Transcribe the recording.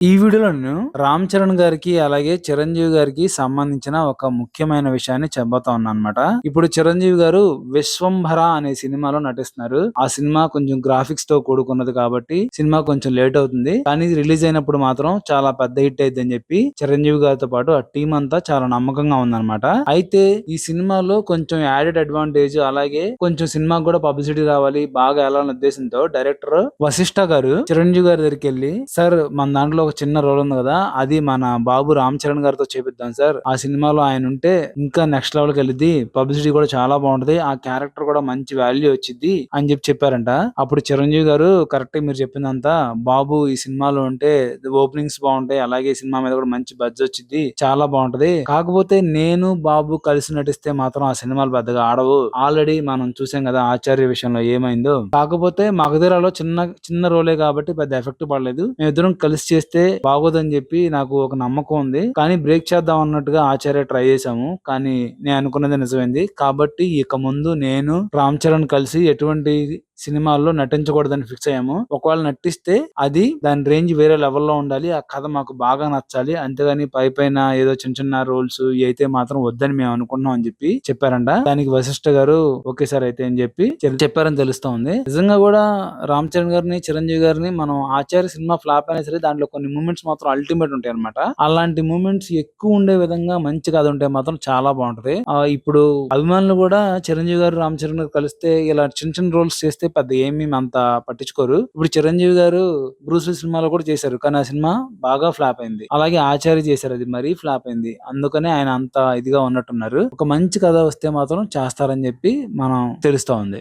ఈ వీడియోలో నేను రామ్ చరణ్ గారికి అలాగే చిరంజీవి గారికి సంబంధించిన ఒక ముఖ్యమైన విషయాన్ని చెప్పబోతా ఉన్నానన్నమాట. ఇప్పుడు చిరంజీవి గారు విశ్వంభర అనే సినిమాలో నటిస్తున్నారు. ఆ సినిమా కొంచెం గ్రాఫిక్స్ తో కూడుకున్నది కాబట్టి సినిమా కొంచెం లేట్ అవుతుంది. కానీ రిలీజ్ అయినప్పుడు మాత్రం చాలా పెద్ద హిట్ అయింది అని చెప్పి చిరంజీవి గారితో పాటు ఆ టీం అంతా చాలా నమ్మకంగా ఉందన్నమాట. అయితే ఈ సినిమాలో కొంచెం యాడెడ్ అడ్వాంటేజ్ అలాగే కొంచెం సినిమాకి కూడా పబ్లిసిటీ రావాలి, బాగా వెళ్ళాలనే ఉద్దేశంతో డైరెక్టర్ వశిష్ఠ గారు చిరంజీవి గారి దగ్గరికి వెళ్ళి, సార్ మన దాంట్లో ఒక చిన్న రోల్ ఉంది కదా, అది మన బాబు రామ్ చరణ్ గారితో చేపిద్దాం సార్, ఆ సినిమాలో ఆయన ఉంటే ఇంకా నెక్స్ట్ లెవెల్ కి వెళ్ళిద్ది, పబ్లిసిటీ కూడా చాలా బాగుంటది, ఆ క్యారెక్టర్ కూడా మంచి వాల్యూ వచ్చింది అని చెప్పారంట. అప్పుడు చిరంజీవి గారు కరెక్ట్ మీరు చెప్పిందంతా, బాబు ఈ సినిమాలో ఉంటే ఓపెనింగ్స్ బాగుంటాయి, అలాగే సినిమా మీద కూడా మంచి బడ్జ్ వచ్చింది, చాలా బాగుంటది, కాకపోతే నేను బాబు కలిసి నటిస్తే మాత్రం ఆ సినిమాలు పెద్దగా ఆడవు, ఆల్రెడీ మనం చూసాం కదా ఆచార్య విషయంలో ఏమైందో, కాకపోతే మగధీరాలో చిన్న చిన్న రోలే కాబట్టి పెద్ద ఎఫెక్ట్ పడలేదు, మేమిద్దరం కలిసి చేస్తే బాగోదని చెప్పి నాకు ఒక నమ్మకం ఉంది, కానీ బ్రేక్ చేద్దాం అన్నట్టుగా ఆచార్య ట్రై చేశాము, కానీ నేను అనుకున్నది నిజమైంది, కాబట్టి ఇక ముందు నేను రామ్ చరణ్ కలిసి ఎటువంటి సినిమాల్లో నటించకూడదని ఫిక్స్ అయ్యాము, ఒకవేళ నటిస్తే అది దాని రేంజ్ వేరే లెవెల్లో ఉండాలి, ఆ కథ మాకు బాగా నచ్చాలి, అంతేగాని పైన ఏదో చిన్న చిన్న రోల్స్ అయితే మాత్రం వద్దని మేము అనుకున్నాం అని చెప్పి చెప్పారంట. దానికి వశిష్ఠ గారు ఓకే సార్ అయితే అని చెప్పి చెప్పారని తెలుస్తా ఉంది. నిజంగా కూడా రామ్ చరణ్ గారిని చిరంజీవి గారిని మనం ఆచార్య సినిమా ఫ్లాప్ అయినా సరే దాంట్లో కొన్ని మూమెంట్స్ మాత్రం అల్టిమేట్ ఉంటాయి అనమాట. అలాంటి మూమెంట్స్ ఎక్కువ ఉండే విధంగా మంచి కథ ఉంటే మాత్రం చాలా బాగుంటది. ఇప్పుడు అభిమానులు కూడా చిరంజీవి గారు రామ్ చరణ్ గారు కలిస్తే ఇలా చిన్న చిన్న రోల్స్ చేస్తే పెద్ద ఏమీ అంత పట్టించుకోరు. ఇప్పుడు చిరంజీవి గారు బ్రూస్ సినిమాలో కూడా చేశారు, కానీ ఆ సినిమా బాగా ఫ్లాప్ అయింది, అలాగే ఆచార్య చేశారు, అది మరీ ఫ్లాప్ అయింది, అందుకనే ఆయన అంత ఇదిగా ఉన్నట్టున్నారు. ఒక మంచి కథ వస్తే మాత్రం చేస్తారని చెప్పి మనం తెలుస్తా ఉంది.